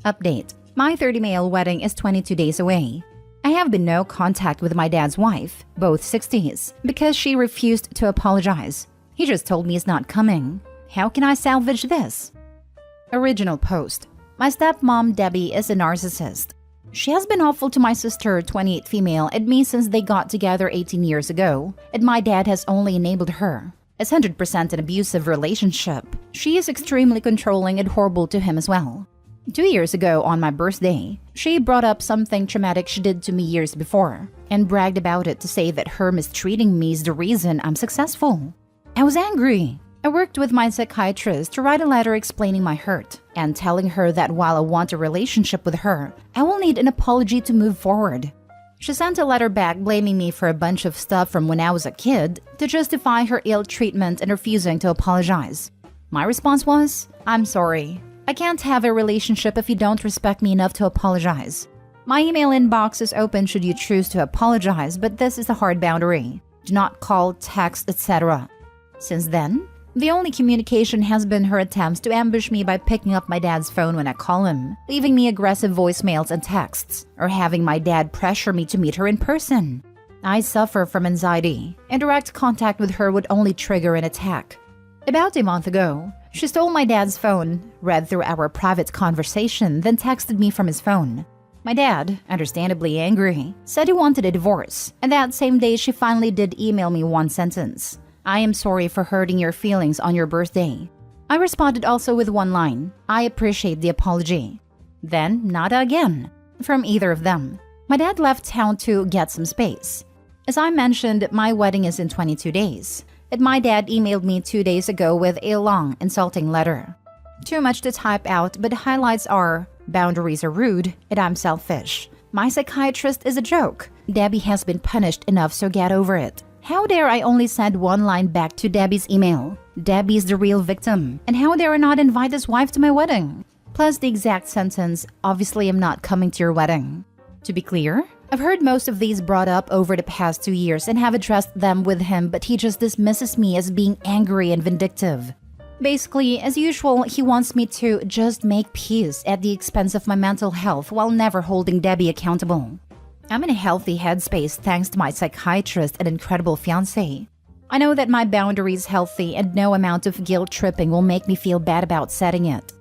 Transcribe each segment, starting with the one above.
Update. My 30 male wedding is 22 days away. I have been no contact with my dad's wife, both 60s, because she refused to apologize. He just told me he's not coming. How can I salvage this? Original post. My stepmom, Debbie, is a narcissist. She has been awful to my sister, 28 female, and me since they got together 18 years ago, and my dad has only enabled her. It's 100% an abusive relationship. She is extremely controlling and horrible to him as well. 2 years ago on my birthday, she brought up something traumatic she did to me years before and bragged about it to say that her mistreating me is the reason I'm successful. I was angry. I worked with my psychiatrist to write a letter explaining my hurt and telling her that while I want a relationship with her, I will need an apology to move forward. She sent a letter back blaming me for a bunch of stuff from when I was a kid to justify her ill treatment and refusing to apologize. My response was, I'm sorry. I can't have a relationship if you don't respect me enough to apologize. My email inbox is open should you choose to apologize, but this is a hard boundary. Do not call, text, etc. Since then, the only communication has been her attempts to ambush me by picking up my dad's phone when I call him, leaving me aggressive voicemails and texts, or having my dad pressure me to meet her in person. I suffer from anxiety, and direct contact with her would only trigger an attack. About a month ago, she stole my dad's phone, read through our private conversation, then texted me from his phone. My dad, understandably angry, said he wanted a divorce, and that same day she finally did email me one sentence. I am sorry for hurting your feelings on your birthday. I responded also with one line, I appreciate the apology. Then, nada again, from either of them. My dad left town to get some space. As I mentioned, my wedding is in 22 days. And my dad emailed me 2 days ago with a long, insulting letter. Too much to type out, but the highlights are, boundaries are rude, and I'm selfish. My psychiatrist is a joke. Debbie has been punished enough, so get over it. How dare I only send one line back to Debbie's email? Debbie's the real victim. And how dare I not invite his wife to my wedding? Plus the exact sentence, obviously I'm not coming to your wedding. To be clear, I've heard most of these brought up over the past 2 years and have addressed them with him, but he just dismisses me as being angry and vindictive. Basically, as usual, he wants me to just make peace at the expense of my mental health while never holding Debbie accountable. I'm in a healthy headspace thanks to my psychiatrist and incredible fiancé. I know that my boundary is healthy and no amount of guilt tripping will make me feel bad about setting it.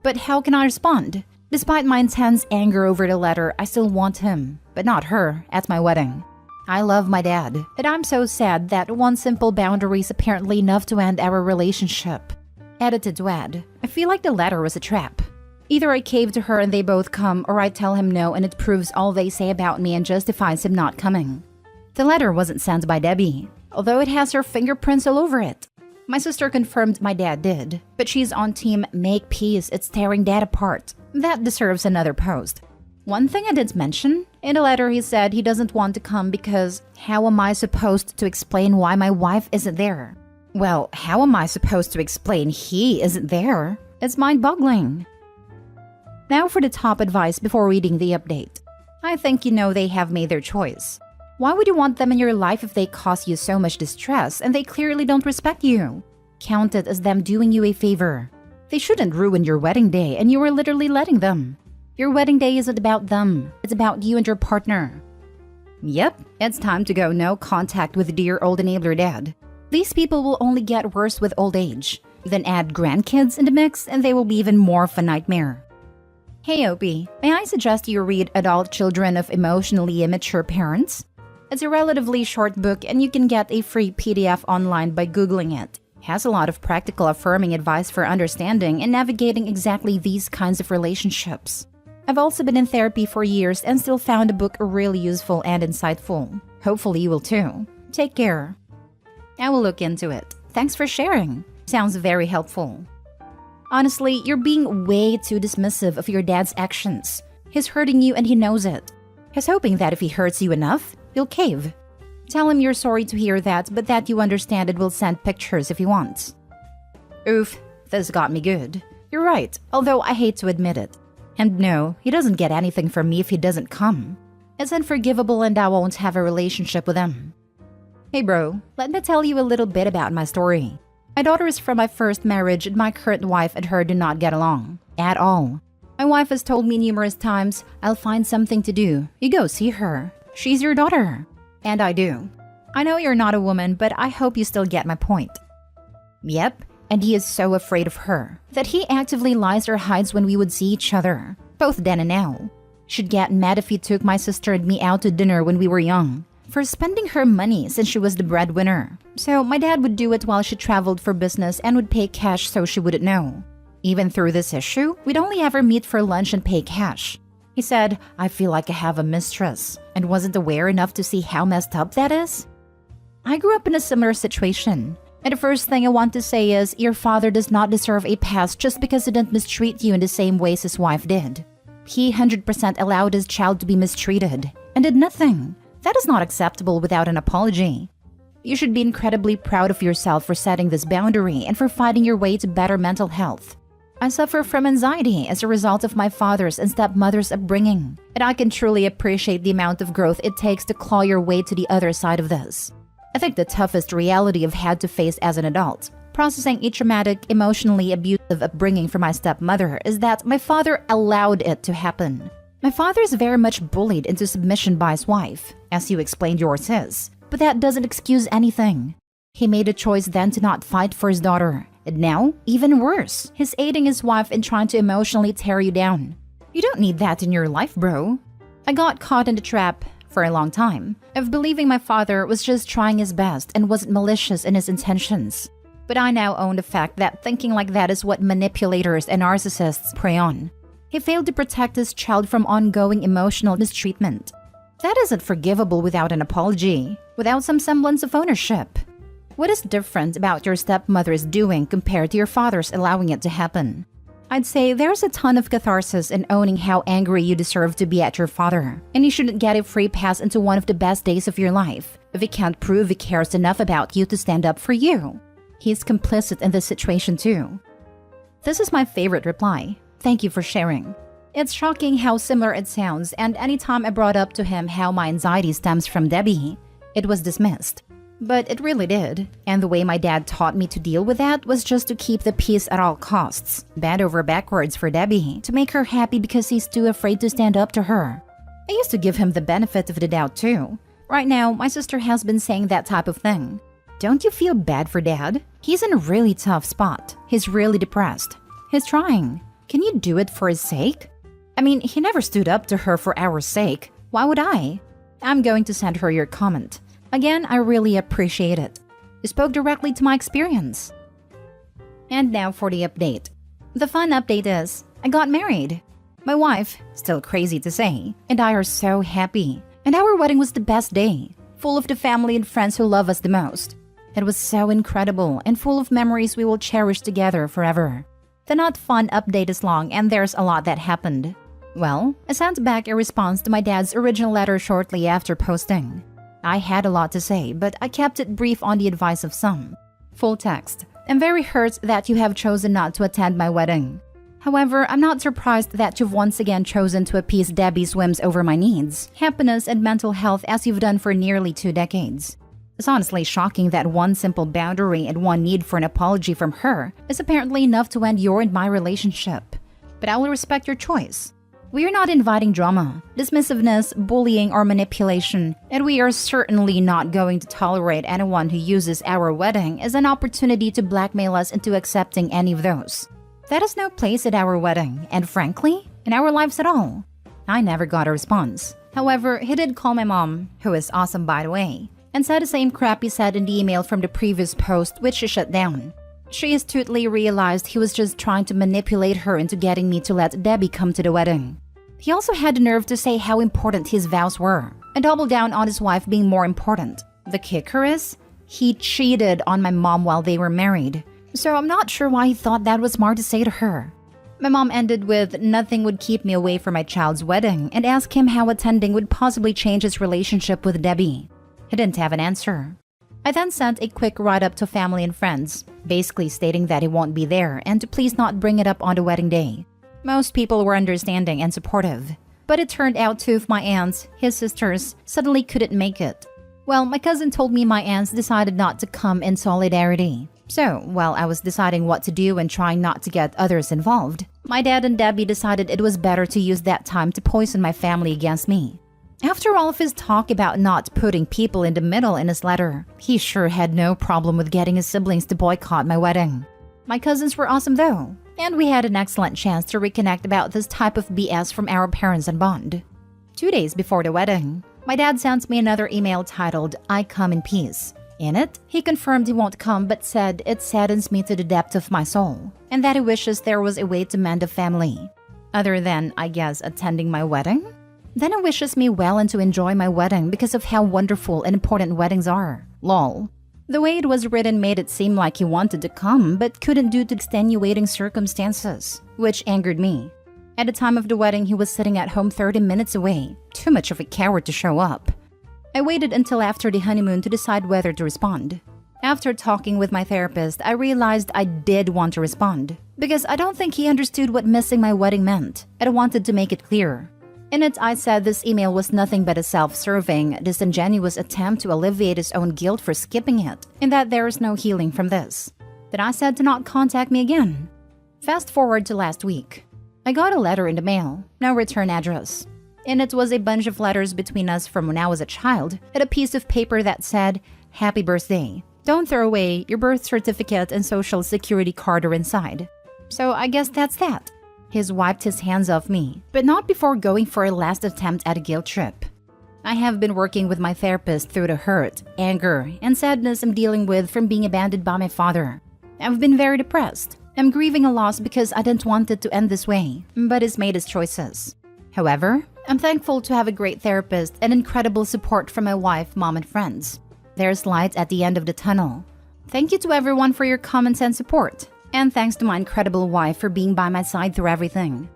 But how can I respond? Despite my intense anger over the letter, I still want him, but not her, at my wedding. I love my dad, and I'm so sad that one simple boundary is apparently enough to end our relationship. Edited to add, I feel like the letter was a trap. Either I cave to her and they both come, or I tell him no and it proves all they say about me and justifies him not coming. The letter wasn't sent by Debbie, although it has her fingerprints all over it. My sister confirmed my dad did, but she's on team make peace, it's tearing dad apart. That deserves another post. One thing I didn't mention, in the letter he said he doesn't want to come because how am I supposed to explain why my wife isn't there? Well, how am I supposed to explain he isn't there? It's mind-boggling. Now for the top advice before reading the update. I think you know they have made their choice. Why would you want them in your life if they cause you so much distress and they clearly don't respect you? Count it as them doing you a favor. They shouldn't ruin your wedding day and you are literally letting them. Your wedding day isn't about them, it's about you and your partner. Yep, it's time to go no contact with dear old enabler dad. These people will only get worse with old age. Then add grandkids in the mix and they will be even more of a nightmare. Hey Opie, may I suggest you read Adult Children of Emotionally Immature Parents? It's a relatively short book and you can get a free PDF online by Googling it. It has a lot of practical affirming advice for understanding and navigating exactly these kinds of relationships. I've also been in therapy for years and still found the book really useful and insightful. Hopefully you will too. Take care. I will look into it. Thanks for sharing. Sounds very helpful. Honestly, you're being way too dismissive of your dad's actions. He's hurting you and he knows it. He's hoping that if he hurts you enough, you'll cave. Tell him you're sorry to hear that, but that you understand and will send pictures if he wants. Oof, this got me good. You're right, although I hate to admit it. And no, he doesn't get anything from me if he doesn't come. It's unforgivable and I won't have a relationship with him. Hey bro, let me tell you a little bit about my story. My daughter is from my first marriage and my current wife and her do not get along. At all. My wife has told me numerous times, I'll find something to do. You go see her. She's your daughter. And I do. I know you're not a woman, but I hope you still get my point. Yep, and he is so afraid of her that he actively lies or hides when we would see each other, both then and now. She'd get mad if he took my sister and me out to dinner when we were young, for spending her money since she was the breadwinner. So my dad would do it while she traveled for business and would pay cash so she wouldn't know. Even through this issue, we'd only ever meet for lunch and pay cash. He said, I feel like I have a mistress, and wasn't aware enough to see how messed up that is. I grew up in a similar situation. And the first thing I want to say is, your father does not deserve a pass just because he didn't mistreat you in the same ways his wife did. He 100% allowed his child to be mistreated and did nothing. That is not acceptable without an apology. You should be incredibly proud of yourself for setting this boundary and for fighting your way to better mental health. I suffer from anxiety as a result of my father's and stepmother's upbringing, and I can truly appreciate the amount of growth it takes to claw your way to the other side of this. I think the toughest reality I've had to face as an adult, processing a traumatic, emotionally abusive upbringing from my stepmother, is that my father allowed it to happen. My father is very much bullied into submission by his wife, as you explained yours is, but that doesn't excuse anything. He made a choice then to not fight for his daughter, and now, even worse, he's aiding his wife in trying to emotionally tear you down. You don't need that in your life, bro. I got caught in the trap, for a long time, of believing my father was just trying his best and wasn't malicious in his intentions. But I now own the fact that thinking like that is what manipulators and narcissists prey on. He failed to protect his child from ongoing emotional mistreatment. That isn't forgivable without an apology, without some semblance of ownership. What is different about your stepmother's doing compared to your father's allowing it to happen? I'd say there's a ton of catharsis in owning how angry you deserve to be at your father, and you shouldn't get a free pass into one of the best days of your life if he can't prove he cares enough about you to stand up for you. He's complicit in this situation too. This is my favorite reply. Thank you for sharing. It's shocking how similar it sounds, and anytime I brought up to him how my anxiety stems from Debbie, it was dismissed. But it really did, and the way my dad taught me to deal with that was just to keep the peace at all costs, bend over backwards for Debbie, to make her happy because he's too afraid to stand up to her. I used to give him the benefit of the doubt too. Right now, my sister has been saying that type of thing. Don't you feel bad for Dad? He's in a really tough spot. He's really depressed. He's trying. Can you do it for his sake? I mean, he never stood up to her for our sake. Why would I? I'm going to send her your comment. Again, I really appreciate it. You spoke directly to my experience. And now for the update. The fun update is, I got married. My wife, still crazy to say, and I are so happy. And our wedding was the best day, full of the family and friends who love us the most. It was so incredible and full of memories we will cherish together forever. The not fun update is long and there's a lot that happened. Well, I sent back a response to my dad's original letter shortly after posting. I had a lot to say, but I kept it brief on the advice of some. Full text. I'm very hurt that you have chosen not to attend my wedding. However, I'm not surprised that you've once again chosen to appease Debbie's whims over my needs, happiness, and mental health as you've done for nearly 2 decades. It's honestly shocking that one simple boundary and one need for an apology from her is apparently enough to end your and my relationship. But I will respect your choice. We are not inviting drama, dismissiveness, bullying, or manipulation, and we are certainly not going to tolerate anyone who uses our wedding as an opportunity to blackmail us into accepting any of those. That has no place at our wedding, and frankly, in our lives at all. I never got a response. However, he did call my mom, who is awesome by the way, and said the same crap he said in the email from the previous post, which she shut down. She astutely realized he was just trying to manipulate her into getting me to let Debbie come to the wedding. He also had the nerve to say how important his vows were, and double down on his wife being more important. The kicker is, he cheated on my mom while they were married, so I'm not sure why he thought that was smart to say to her. My mom ended with, nothing would keep me away from my child's wedding, and asked him how attending would possibly change his relationship with Debbie. He didn't have an answer. I then sent a quick write-up to family and friends, basically stating that he won't be there and to please not bring it up on the wedding day. Most people were understanding and supportive, but it turned out 2 of my aunts, his sisters, suddenly couldn't make it. Well, my cousin told me my aunts decided not to come in solidarity. So, while I was deciding what to do and trying not to get others involved, My dad and Debbie decided it was better to use that time to poison my family against me. After all of his talk about not putting people in the middle in his letter, he sure had no problem with getting his siblings to boycott my wedding. My cousins were awesome though, and we had an excellent chance to reconnect about this type of BS from our parents and bond. 2 days before the wedding, my dad sent me another email titled, "I come in peace." In it, he confirmed he won't come but said it saddens me to the depth of my soul, and that he wishes there was a way to mend a family. Other than, I guess, attending my wedding? Then he wishes me well and to enjoy my wedding because of how wonderful and important weddings are. Lol. The way it was written made it seem like he wanted to come but couldn't due to extenuating circumstances, which angered me. At the time of the wedding, he was sitting at home 30 minutes away, too much of a coward to show up. I waited until after the honeymoon to decide whether to respond. After talking with my therapist, I realized I did want to respond, because I don't think he understood what missing my wedding meant, and I wanted to make it clear. In it, I said this email was nothing but a self-serving, disingenuous attempt to alleviate his own guilt for skipping it, and that there is no healing from this. Then I said to not contact me again. Fast forward to last week. I got a letter in the mail, no return address. In it was a bunch of letters between us from when I was a child, and a piece of paper that said, "Happy birthday. Don't throw away, your birth certificate and social security card are inside." So I guess that's that. He's wiped his hands off me, but not before going for a last attempt at a guilt trip. I have been working with my therapist through the hurt, anger, and sadness I'm dealing with from being abandoned by my father. I've been very depressed. I'm grieving a loss because I didn't want it to end this way, but he's made his choices. However, I'm thankful to have a great therapist and incredible support from my wife, mom, and friends. There's light at the end of the tunnel. Thank you to everyone for your comments and support. And thanks to my incredible wife for being by my side through everything.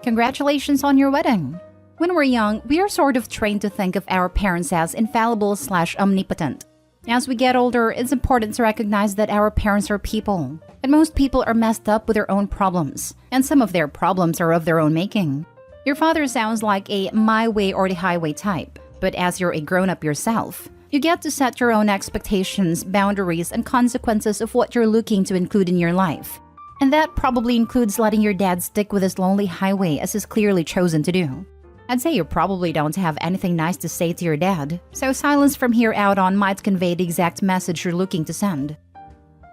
Congratulations on your wedding. When we're young, we are sort of trained to think of our parents as infallible/omnipotent. As we get older, it's important to recognize that our parents are people. And most people are messed up with their own problems. And some of their problems are of their own making. Your father sounds like a my way or the highway type. But as you're a grown-up yourself, you get to set your own expectations, boundaries, and consequences of what you're looking to include in your life. And that probably includes letting your dad stick with his lonely highway as he's clearly chosen to do. I'd say you probably don't have anything nice to say to your dad, so silence from here out on might convey the exact message you're looking to send.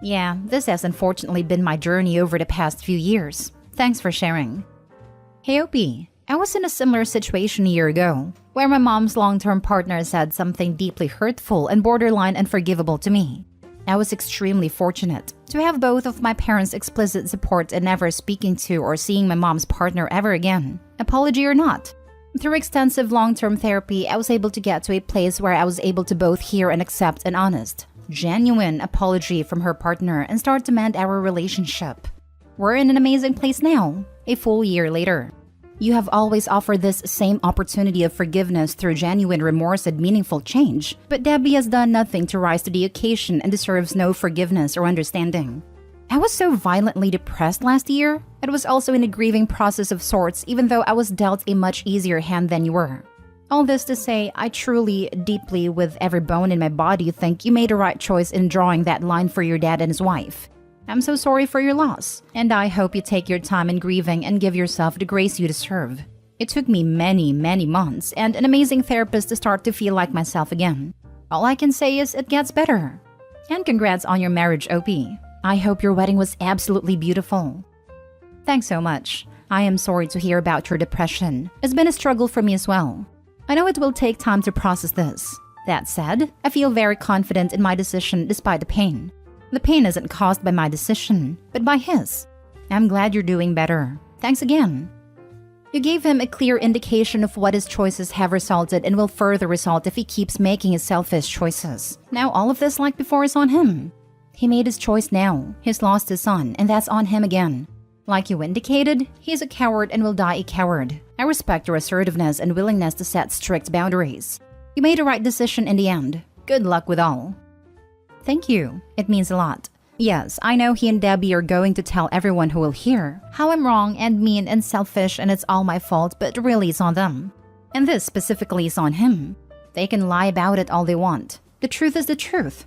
Yeah, this has unfortunately been my journey over the past few years. Thanks for sharing. Hey Opie, I was in a similar situation a year ago, where my mom's long-term partner said something deeply hurtful and borderline unforgivable to me. I was extremely fortunate to have both of my parents' explicit support in never speaking to or seeing my mom's partner ever again, apology or not. Through extensive long-term therapy, I was able to get to a place where I was able to both hear and accept an honest, genuine apology from her partner and start to mend our relationship. We're in an amazing place now, a full year later. You have always offered this same opportunity of forgiveness through genuine remorse and meaningful change, but Debbie has done nothing to rise to the occasion and deserves no forgiveness or understanding. I was so violently depressed last year. It was also in a grieving process of sorts, even though I was dealt a much easier hand than you were. All this to say, I truly, deeply, with every bone in my body, think you made the right choice in drawing that line for your dad and his wife. I'm so sorry for your loss, and I hope you take your time in grieving and give yourself the grace you deserve. It took me many, many months and an amazing therapist to start to feel like myself again. All I can say is it gets better. And congrats on your marriage, Opie. I hope your wedding was absolutely beautiful. Thanks so much. I am sorry to hear about your depression. It's been a struggle for me as well. I know it will take time to process this. That said, I feel very confident in my decision despite the pain. The pain isn't caused by my decision, but by his. I'm glad you're doing better. Thanks again. You gave him a clear indication of what his choices have resulted and will further result if he keeps making his selfish choices. Now all of this like before is on him. He made his choice now. He's lost his son, and that's on him again. Like you indicated, he's a coward and will die a coward. I respect your assertiveness and willingness to set strict boundaries. You made the right decision in the end. Good luck with all. Thank you. It means a lot. Yes, I know he and Debbie are going to tell everyone who will hear how I'm wrong and mean and selfish and it's all my fault, but really it's on them. And this specifically is on him. They can lie about it all they want. The truth is the truth.